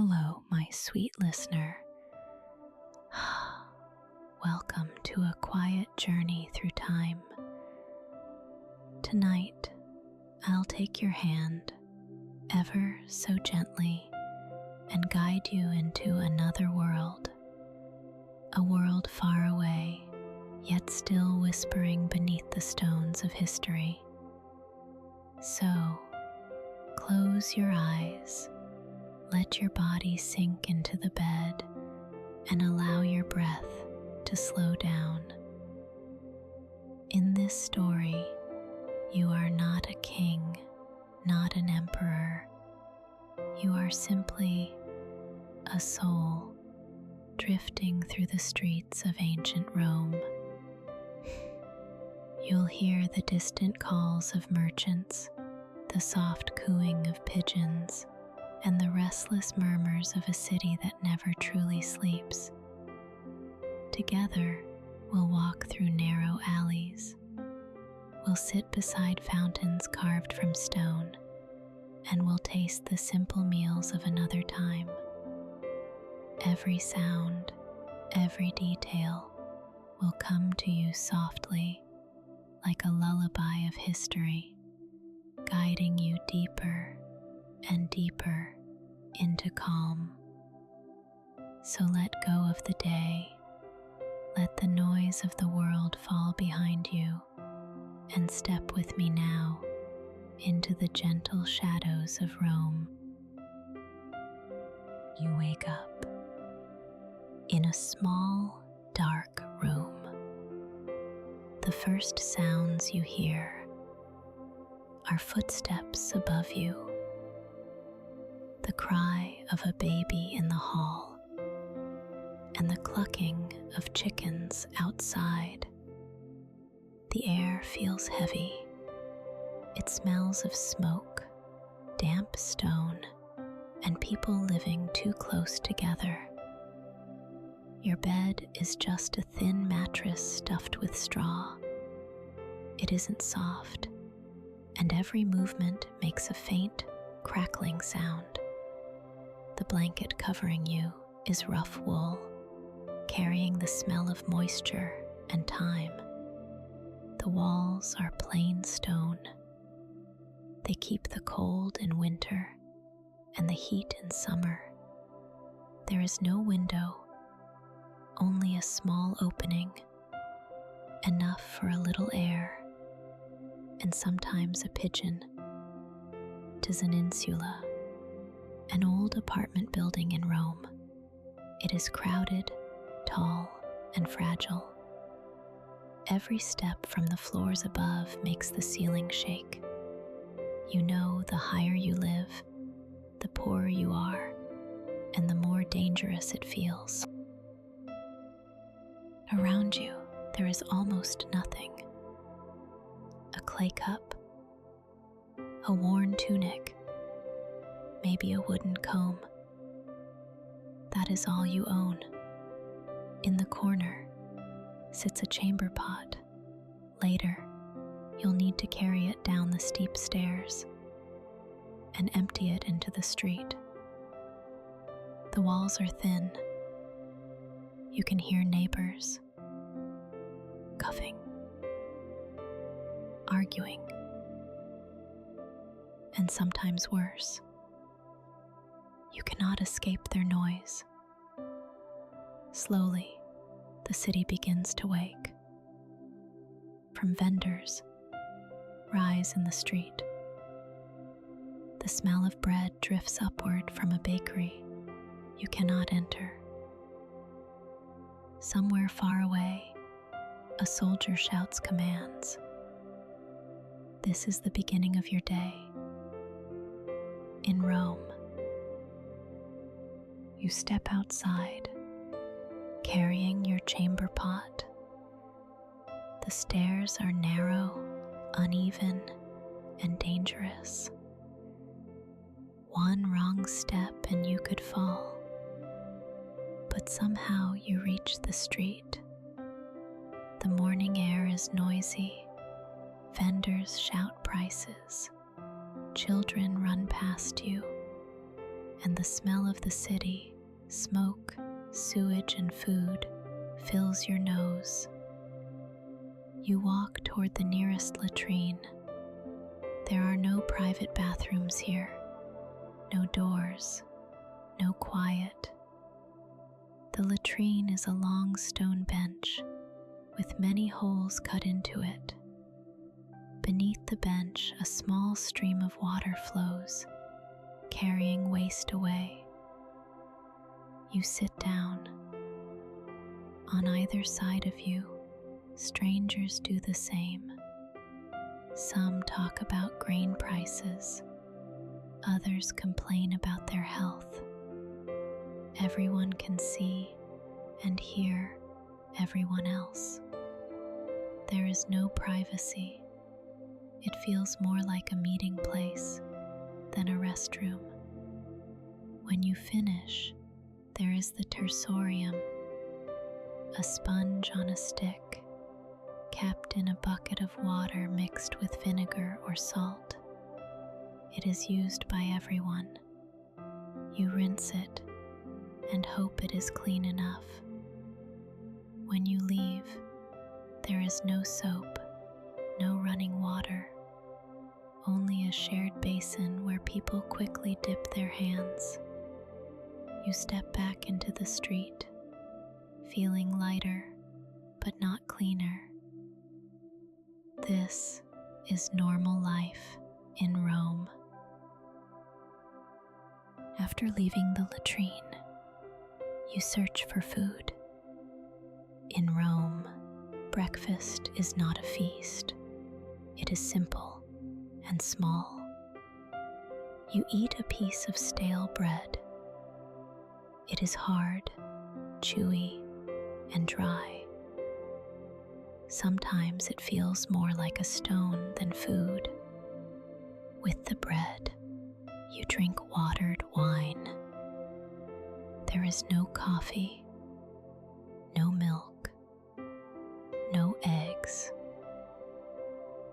Hello, my sweet listener. Welcome to a quiet journey through time. Tonight, I'll take your hand ever so gently and guide you into another world, a world far away, yet still whispering beneath the stones of history. So, close your eyes. Let your body sink into the bed and allow your breath to slow down. In this story, you are not a king, not an emperor. You are simply a soul drifting through the streets of ancient Rome. You'll hear the distant calls of merchants, the soft cooing of pigeons, and the restless murmurs of a city that never truly sleeps. Together, we'll walk through narrow alleys. We'll sit beside fountains carved from stone, and we'll taste the simple meals of another time. Every sound, every detail will come to you softly, like a lullaby of history, guiding you deeper and deeper into calm. So let go of the day, let the noise of the world fall behind you, and step with me now into the gentle shadows of Rome. You wake up in a small, dark room. The first sounds you hear are footsteps above you, the cry of a baby in the hall, and the clucking of chickens outside. The air feels heavy. It smells of smoke, damp stone, and people living too close together. Your bed is just a thin mattress stuffed with straw. It isn't soft, and every movement makes a faint, crackling sound. The blanket covering you is rough wool, carrying the smell of moisture and time. The walls are plain stone. They keep the cold in winter and the heat in summer. There is no window, only a small opening, enough for a little air, and sometimes a pigeon. 'Tis an insula, an old apartment building in Rome. It is crowded, tall, and fragile. Every step from the floors above makes the ceiling shake. You know, the higher you live, the poorer you are, and the more dangerous it feels. Around you, there is almost nothing. A clay cup, a worn tunic, maybe a wooden comb. That is all you own. In the corner sits a chamber pot. Later, you'll need to carry it down the steep stairs and empty it into the street. The walls are thin. You can hear neighbors coughing, arguing, and sometimes worse. You cannot escape their noise. Slowly, the city begins to wake. From vendors rise in the street. The smell of bread drifts upward from a bakery you cannot enter. Somewhere far away, a soldier shouts commands. This is the beginning of your day. In Rome, you step outside, carrying your chamber pot. The stairs are narrow, uneven, and dangerous. One wrong step and you could fall. But somehow you reach the street. The morning air is noisy. Vendors shout prices. Children run past you. and the smell of the city, smoke, sewage, and food fills your nose. You walk toward the nearest latrine. There are no private bathrooms here, no doors, no quiet. The latrine is a long stone bench with many holes cut into it. Beneath the bench, a small stream of water flows, carrying waste away. You sit down. On either side of you, strangers do the same. Some talk about grain prices. Others complain about their health. Everyone can see and hear everyone else. There is no privacy. It feels more like a meeting place than a restroom. When you finish, there is the tersorium, a sponge on a stick, kept in a bucket of water mixed with vinegar or salt. It is used by everyone. You rinse it and hope it is clean enough. When you leave, there is no soap, no running water, only a shared basin where people quickly dip their hands. You step back into the street, feeling lighter but not cleaner. This is normal life in Rome. After leaving the latrine, you search for food. In Rome, breakfast is not a feast. It is simple and small. You eat a piece of stale bread. It is hard, chewy, and dry. Sometimes it feels more like a stone than food. With the bread, you drink watered wine. There is no coffee, no milk, no eggs,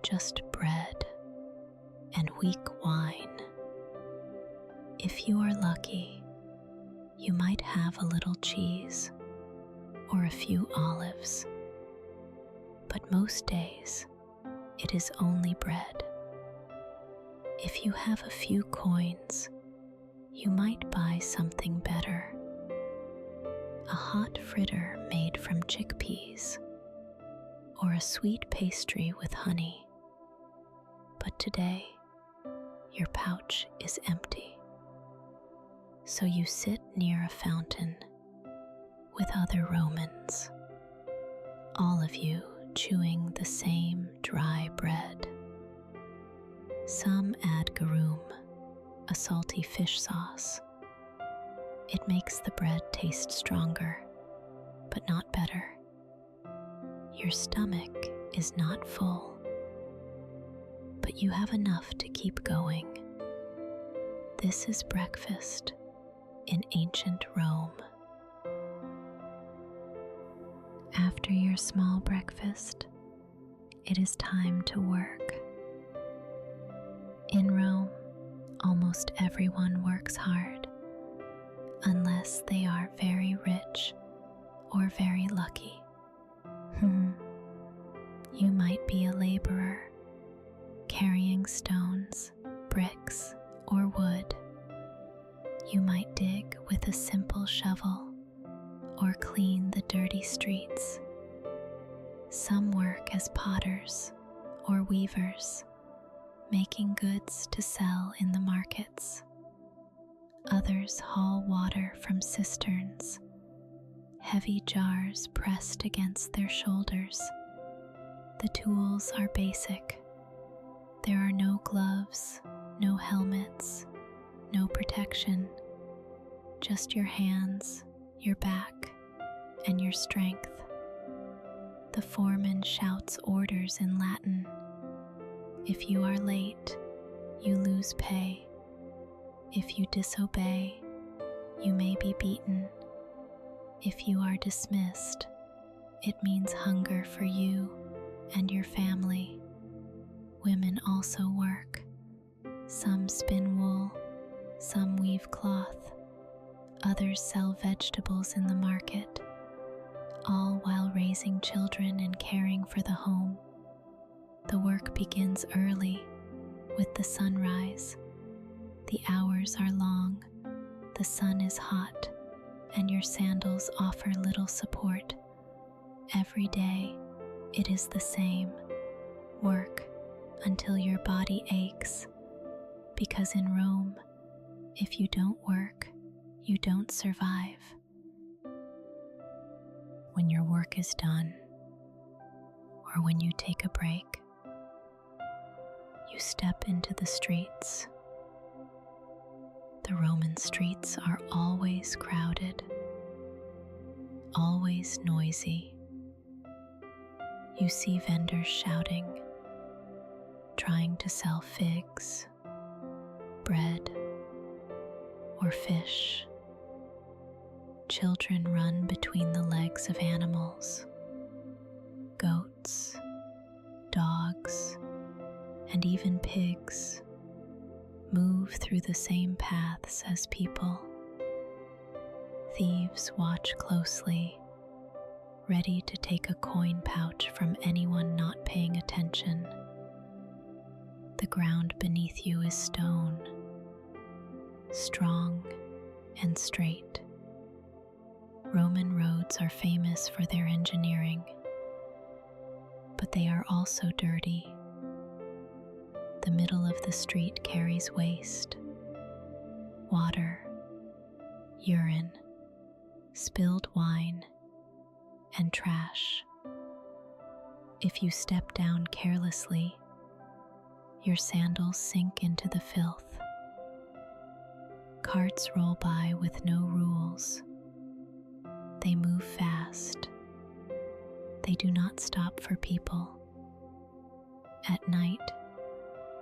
just bread and weak wine. If you are lucky, you might have a little cheese or a few olives, but most days it is only bread. If you have a few coins, you might buy something better. A hot fritter made from chickpeas, or a sweet pastry with honey. But today, your pouch is empty. So you sit near a fountain with other Romans, all of you chewing the same dry bread. Some add garum, a salty fish sauce. It makes the bread taste stronger, but not better. Your stomach is not full, but you have enough to keep going. This is breakfast in ancient Rome. After your small breakfast, it is time to work. In Rome, almost everyone works hard, unless they are very rich or very lucky. You might be a laborer, carrying stones, bricks, or wood. You might dig with a simple shovel or clean the dirty streets. Some work as potters or weavers, making goods to sell in the markets. Others haul water from cisterns, heavy jars pressed against their shoulders. The tools are basic. There are no gloves, no helmets, no protection, just your hands, your back, and your strength. The foreman shouts orders in Latin. If you are late, you lose pay. If you disobey, you may be beaten. If you are dismissed, it means hunger for you and your family. Women also work. Some spin wool, Some weave cloth, others sell vegetables in the market, all while raising children and caring for the home. The work begins early with the sunrise. The hours are long, the sun is hot, and your sandals offer little support. Every day, it is the same. Work until your body aches, because in Rome, if you don't work, you don't survive. When your work is done, or when you take a break, you step into the streets. The Roman streets are always crowded, always noisy. You see vendors shouting, trying to sell figs, bread, or fish. Children run between the legs of animals, goats, dogs, and even pigs move through the same paths as people. Thieves watch closely, ready to take a coin pouch from anyone not paying attention. The ground beneath you is stone, strong and straight. Roman roads are famous for their engineering, but they are also dirty. The middle of the street carries waste, water, urine, spilled wine, and trash. If you step down carelessly, your sandals sink into the filth. Carts roll by with no rules. They move fast. They do not stop for people. At night,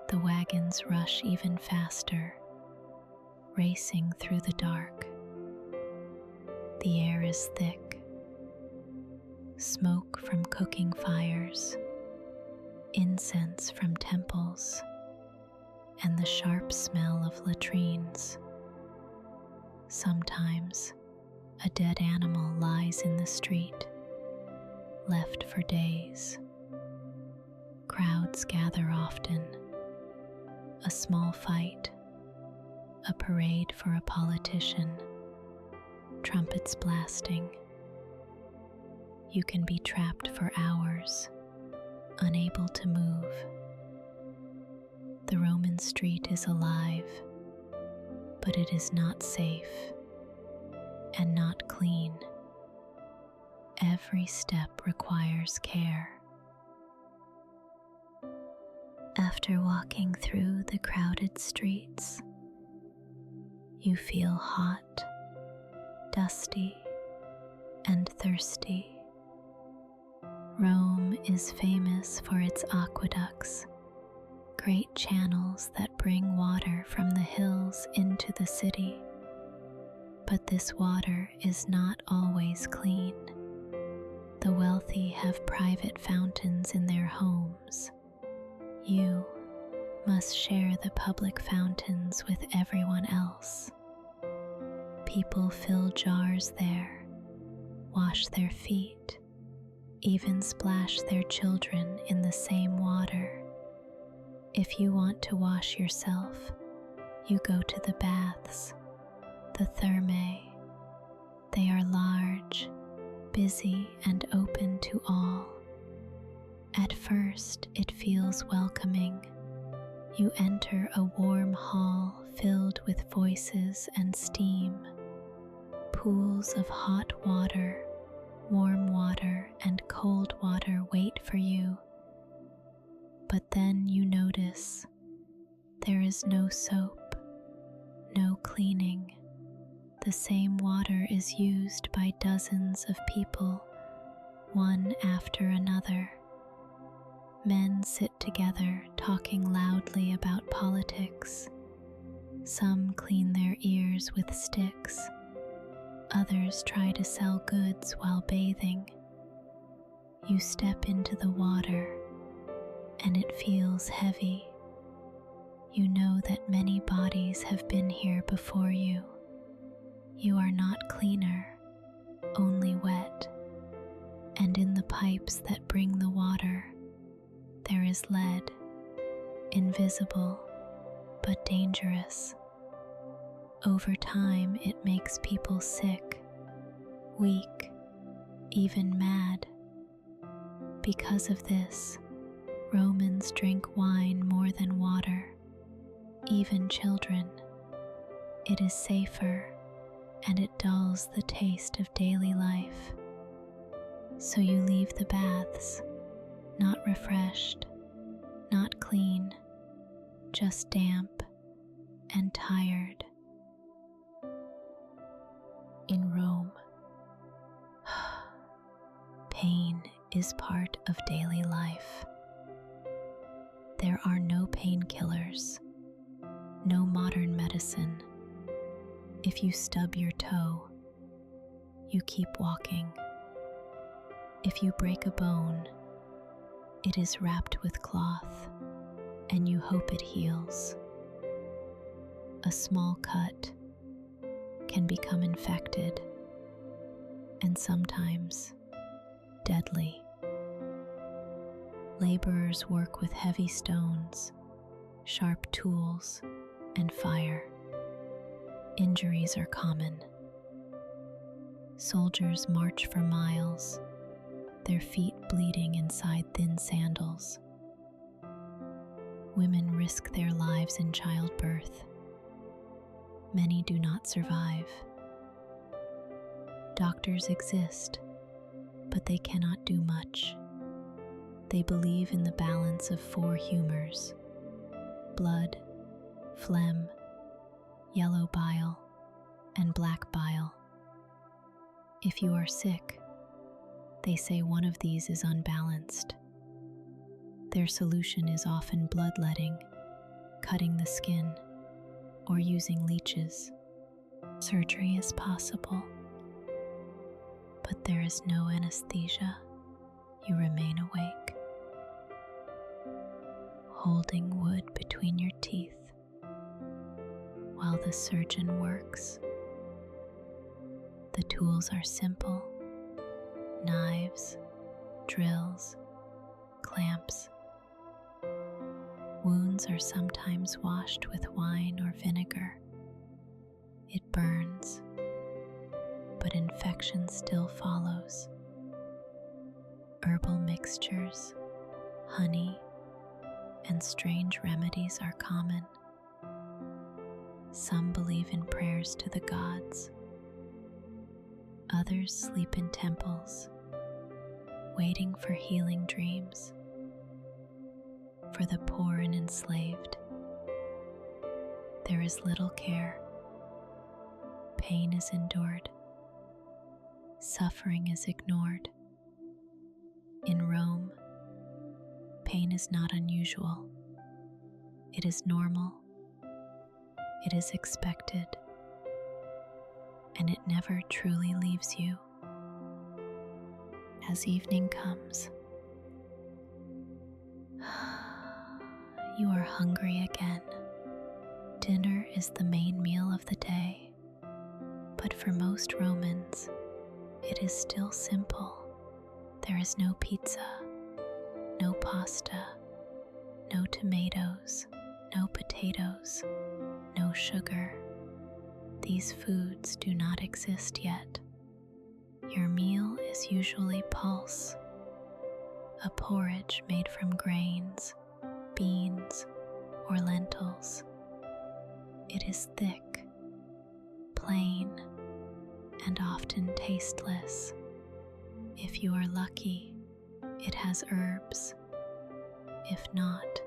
the wagons rush even faster, racing through the dark. The air is thick. Smoke from cooking fires, incense from temples, and the sharp smell of latrines. Sometimes, a dead animal lies in the street, left for days. Crowds gather often. A small fight, a parade for a politician, trumpets blasting. You can be trapped for hours, unable to move. The Roman street is alive, but it is not safe and not clean. Every step requires care. After walking through the crowded streets, you feel hot, dusty, and thirsty. Rome is famous for its aqueducts, great channels that bring water from the hills into the city. But this water is not always clean. The wealthy have private fountains in their homes. You must share the public fountains with everyone else. People fill jars there, wash their feet, even splash their children in the same water. If you want to wash yourself, you go to the baths, the thermae. They are large, busy, and open to all. At first, it feels welcoming. You enter a warm hall filled with voices and steam. Pools of hot water, warm water, and cold water wait for you. But then you notice there is no soap, no cleaning. The same water is used by dozens of people, one after another. Men sit together talking loudly about politics. Some clean their ears with sticks. Others try to sell goods while bathing. You step into the water, and it feels heavy. You know that many bodies have been here before you. You are not cleaner, only wet, and in the pipes that bring the water, there is lead, invisible but dangerous. Over time, it makes people sick, weak, even mad. Because of this, Romans drink wine more than water, even children. It is safer, and it dulls the taste of daily life. So you leave the baths, not refreshed, not clean, just damp and tired. In Rome, pain is part of daily life. There are no painkillers, no modern medicine. If you stub your toe, you keep walking. If you break a bone, it is wrapped with cloth, and you hope it heals. A small cut can become infected, and sometimes deadly. Laborers work with heavy stones, sharp tools, and fire. Injuries are common. Soldiers march for miles, their feet bleeding inside thin sandals. Women risk their lives in childbirth. Many do not survive. Doctors exist, but they cannot do much. They believe in the balance of four humors: blood, phlegm, yellow bile, and black bile. If you are sick, they say one of these is unbalanced. Their solution is often bloodletting, cutting the skin, or using leeches. Surgery is possible, but there is no anesthesia. You remain awake, holding wood between your teeth while the surgeon works. The tools are simple: knives, drills, clamps. Wounds are sometimes washed with wine or vinegar. It burns, but infection still follows. Herbal mixtures, honey, and strange remedies are common. Some believe in prayers to the gods. Others sleep in temples, waiting for healing dreams. For the poor and enslaved, there is little care. Pain is endured. Suffering is ignored. In Rome, pain is not unusual. It is normal. It is expected. And it never truly leaves you. As evening comes, you are hungry again. Dinner is the main meal of the day, but for most Romans, it is still simple. There is no pizza, no pasta, no tomatoes, no potatoes, no sugar. These foods do not exist yet. Your meal is usually pulse, a porridge made from grains, beans, or lentils. It is thick, plain, and often tasteless. If you are lucky, it has herbs. If not,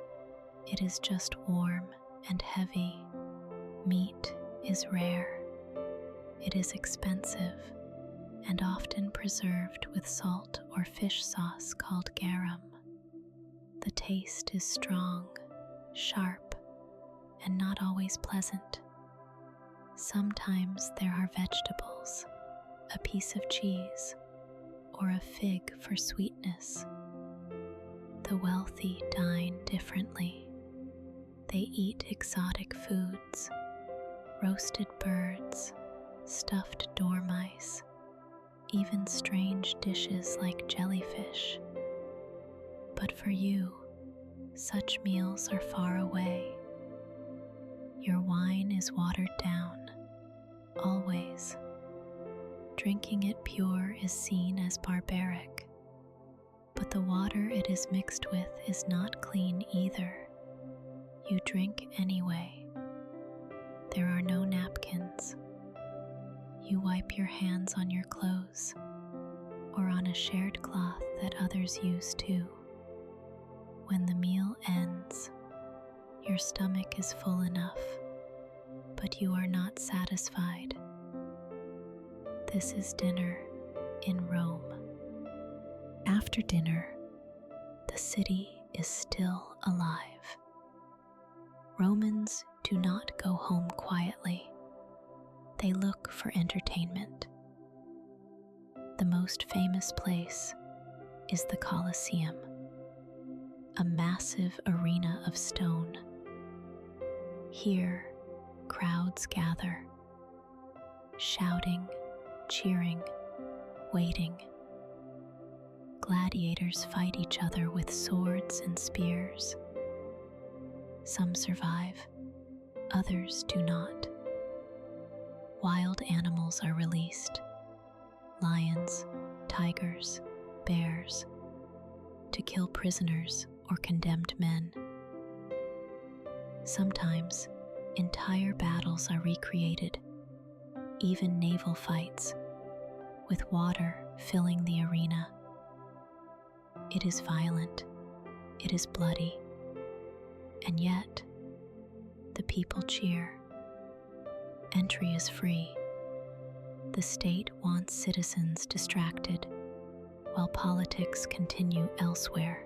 it is just warm and heavy. Meat is rare. It is expensive and often preserved with salt or fish sauce called garum. The taste is strong, sharp, and not always pleasant. Sometimes there are vegetables, a piece of cheese, or a fig for sweetness. The wealthy dine differently. They eat exotic foods, roasted birds, stuffed dormice, even strange dishes like jellyfish. But for you, such meals are far away. Your wine is watered down, always. Drinking it pure is seen as barbaric, but the water it is mixed with is not clean either. You drink anyway. There are no napkins. You wipe your hands on your clothes or on a shared cloth that others use too. When the meal ends, your stomach is full enough, but you are not satisfied. This is dinner in Rome. After dinner, the city is still alive. Romans do not go home quietly. They look for entertainment. The most famous place is the Colosseum, a massive arena of stone. Here, crowds gather, shouting, cheering, waiting. Gladiators fight each other with swords and spears. Some survive, others do not. Wild animals are released: lions, tigers, bears, to kill prisoners or condemned men. Sometimes, entire battles are recreated, even naval fights, with water filling the arena. It is violent, it is bloody, and yet the people cheer. Entry is free. The state wants citizens distracted, while politics continue elsewhere.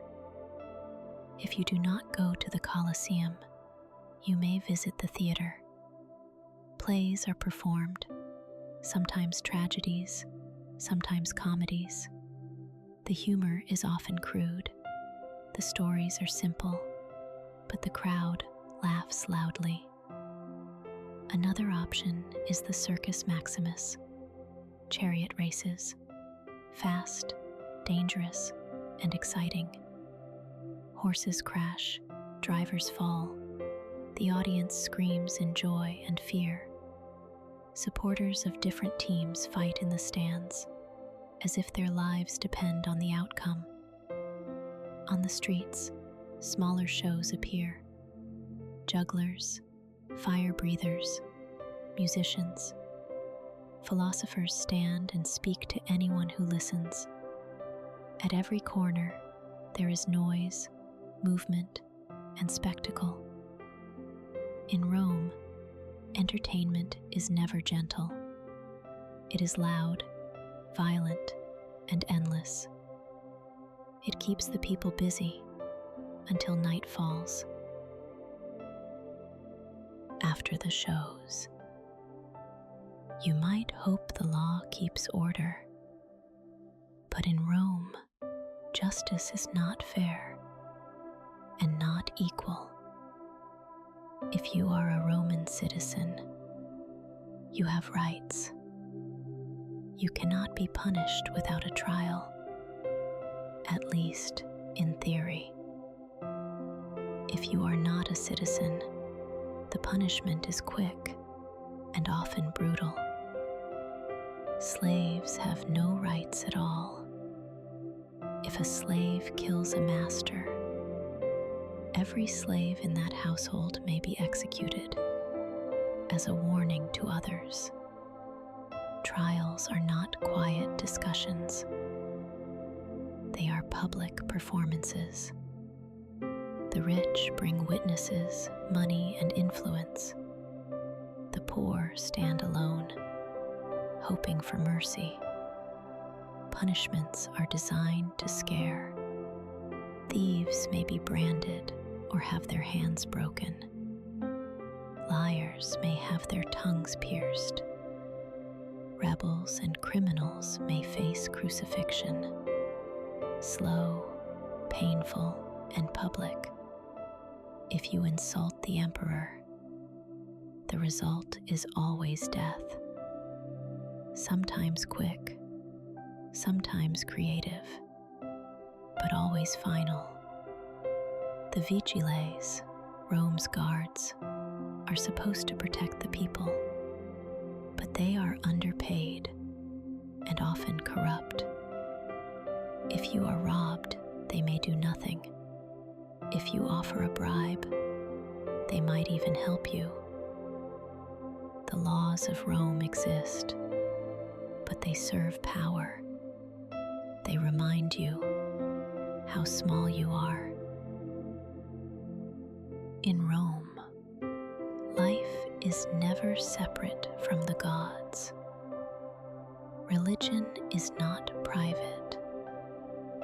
If you do not go to the Colosseum, you may visit the theater. Plays are performed, sometimes tragedies, sometimes comedies. The humor is often crude. The stories are simple, but the crowd laughs loudly. Another option is the Circus Maximus, chariot races, fast, dangerous, and exciting. Horses crash, drivers fall. The audience screams in joy and fear. Supporters of different teams fight in the stands, as if their lives depend on the outcome. On the streets, smaller shows appear: jugglers, fire breathers, musicians. Philosophers stand and speak to anyone who listens. At every corner, there is noise, movement, and spectacle. In Rome, entertainment is never gentle. It is loud, violent, and endless. It keeps the people busy until night falls. After the shows, you might hope the law keeps order, but in Rome, justice is not fair and not equal. If you are a Roman citizen, you have rights. You cannot be punished without a trial, at least in theory. If you are not a citizen, the punishment is quick and often brutal. Slaves have no rights at all. If a slave kills a master, every slave in that household may be executed as a warning to others. Trials are not quiet discussions. They are public performances. The rich bring witnesses, money, and influence. The poor stand alone, hoping for mercy. Punishments are designed to scare. Thieves may be branded or have their hands broken. Liars may have their tongues pierced. Rebels and criminals may face crucifixion. Slow, painful, and public. If you insult the emperor, the result is always death. Sometimes quick, sometimes creative, but always final. The vigiles, Rome's guards, are supposed to protect the people, but they are underpaid and often corrupt. If you are robbed, they may do nothing. If you offer a bribe, they might even help you. The laws of Rome exist, but they serve power. They remind you how small you are. In Rome, life is never separate from the gods. Religion is not private.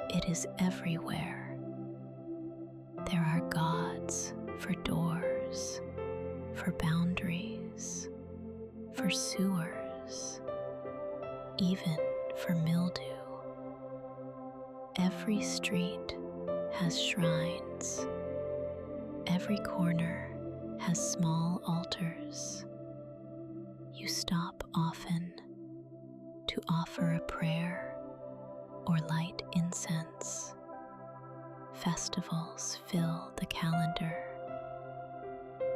It is everywhere. There are gods for doors, for boundaries, for sewers, even for mildew. Every street has shrines. Every corner has small altars. You stop often to offer a prayer or light incense. Festivals fill the calendar.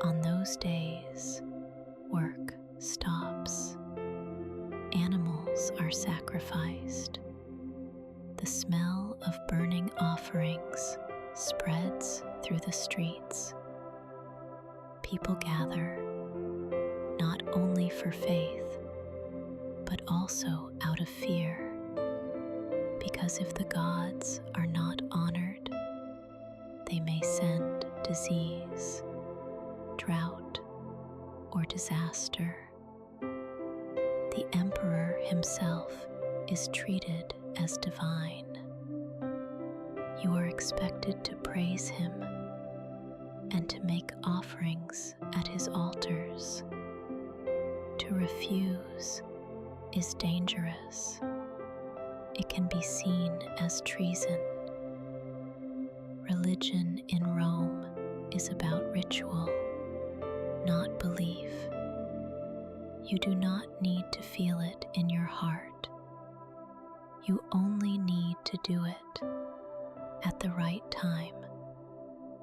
On those days, work stops. Animals are sacrificed. The smell of burning offerings spreads through the streets. People gather, not only for faith, but also out of fear. Because if the gods are not honored, they may send disease, drought, or disaster. The emperor himself is treated as divine. You are expected to praise him and to make offerings at his altars. To refuse is dangerous. It can be seen as treason. Religion in Rome is about ritual, not belief. You do not need to feel it in your heart. You only need to do it at the right time,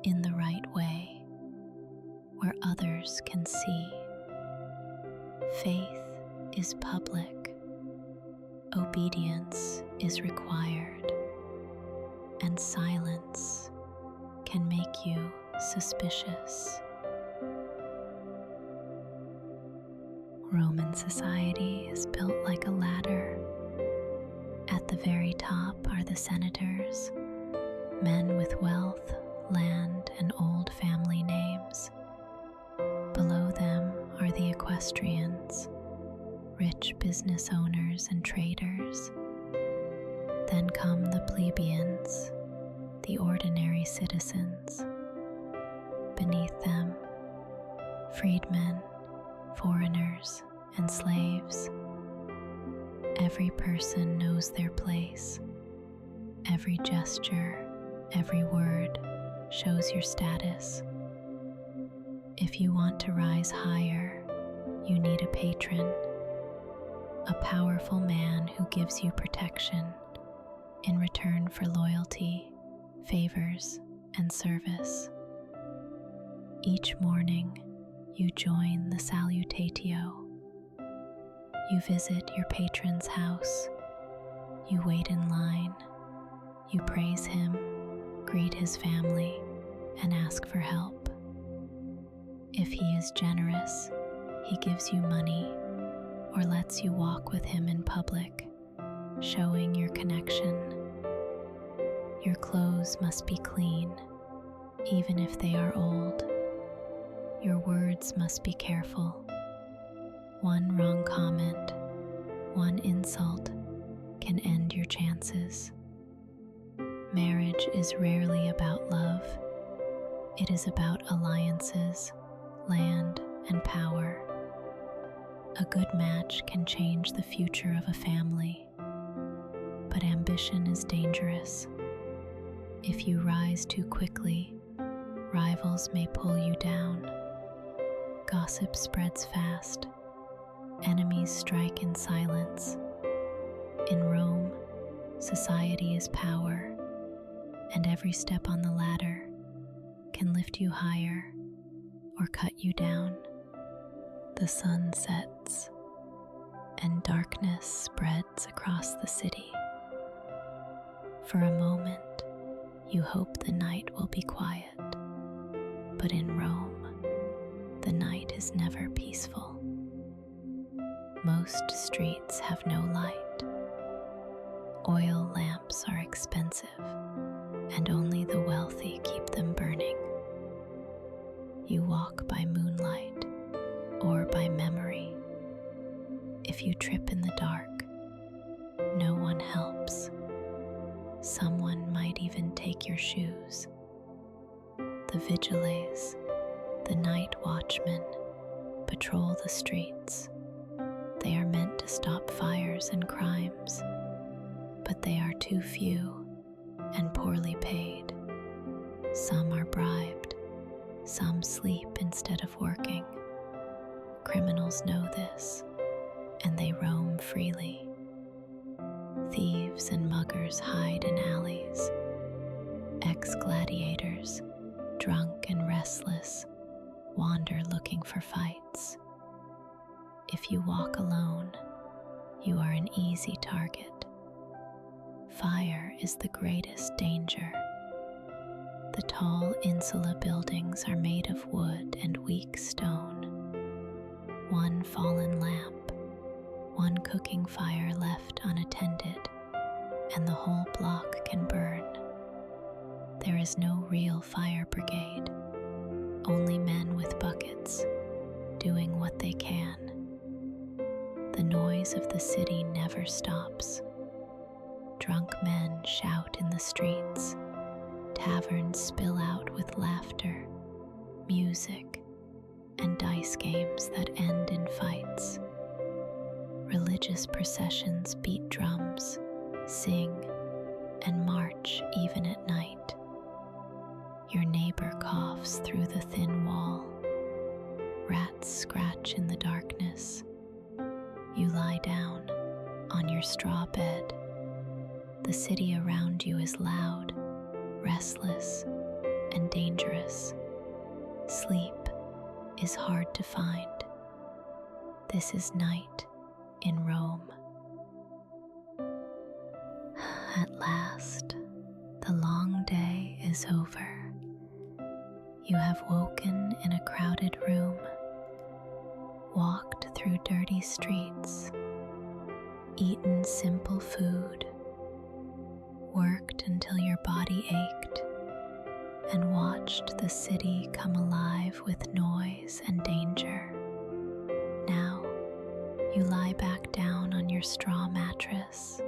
in the right way, where others can see. Faith is public. Obedience is required, and silence can make you suspicious. Roman society is built like a ladder. At the very top are the senators, men with wealth, land, and old family names. Below them are the equestrians, rich business owners and traders. Then come the plebeians, the ordinary citizens. Beneath them, freedmen, foreigners, and slaves. Every person knows their place. Every gesture, every word shows your status. If you want to rise higher, you need a patron, a powerful man who gives you protection in return for loyalty, favors, and service. Each morning, you join the salutatio. You visit your patron's house. You wait in line. You praise him, greet his family, and ask for help. If he is generous, he gives you money or lets you walk with him in public, showing your connection. Your clothes must be clean, even if they are old. Your words must be careful. One wrong comment, one insult can end your chances. Marriage is rarely about love. It is about alliances, land, and power. A good match can change the future of a family, but ambition is dangerous. If you rise too quickly, Rivals may pull you down. Gossip spreads fast. Enemies strike in silence. In Rome, society is power, and every step on the ladder can lift you higher or cut you down. The sun sets, and darkness spreads across the city. For a moment, you hope the night will be quiet, but in Rome, the night is never peaceful. Most streets have no light. Oil lamps are expensive, and only the wealthy keep them burning. You walk by moonlight or by memory. If you trip in the dark, no one helps. Someone might even take your shoes. The vigiles, the night watchmen, patrol the streets. They are meant to stop fires and crimes, but they are too few and poorly paid. Some are bribed, some sleep instead of working. Criminals know this, and they roam freely. Thieves and muggers hide in alleys. Ex-gladiators, drunk and restless, wander looking for fights. If you walk alone, you are an easy target. Fire is the greatest danger. The tall insula buildings are made of wood and weak stone. One fallen lamp, one cooking fire left unattended, and the whole block can burn. There is no real fire brigade, only men with buckets, doing what they can. The noise of the city never stops. Drunk men shout in the streets. Taverns spill out with laughter, music, and dice games that end in fights. Religious processions beat drums, sing, and march even at night. Your neighbor coughs through the thin wall. Rats scratch in the darkness. You lie down on your straw bed. The city around you is loud, restless, and dangerous. Sleep is hard to find. This is night in Rome. At last, the long day is over. You have woken in a crowded room, walked through dirty streets, eaten simple food, worked until your body ached, and watched the city come alive with noise and danger. Now, you lie back down on your straw mattress.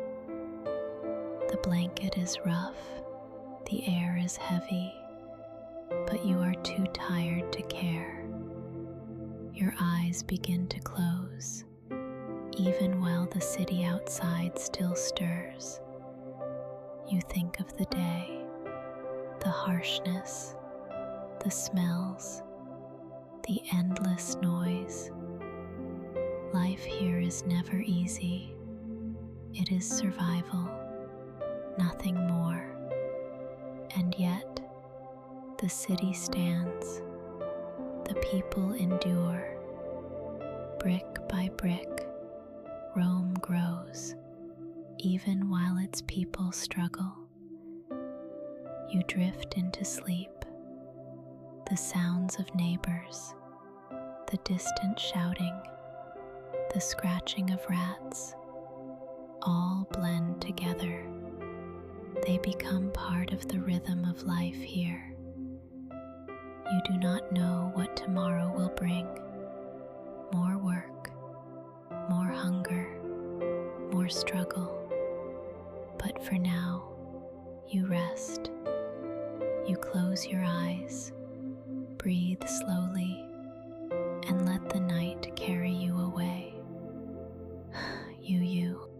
The blanket is rough, the air is heavy, but you are too tired to care. Your eyes begin to close, even while the city outside still stirs. You think of the day, the harshness, the smells, the endless noise. Life here is never easy. It is survival, nothing more. And yet, the city stands. The people endure. Brick by brick, Rome grows, even while its people struggle. You drift into sleep. The sounds of neighbors, the distant shouting, the scratching of rats, all blend together. They become part of the rhythm of life here. You do not know what tomorrow will bring. More work, more hunger, more struggle. But for now, you rest. You close your eyes, breathe slowly, and let the night carry you away. You.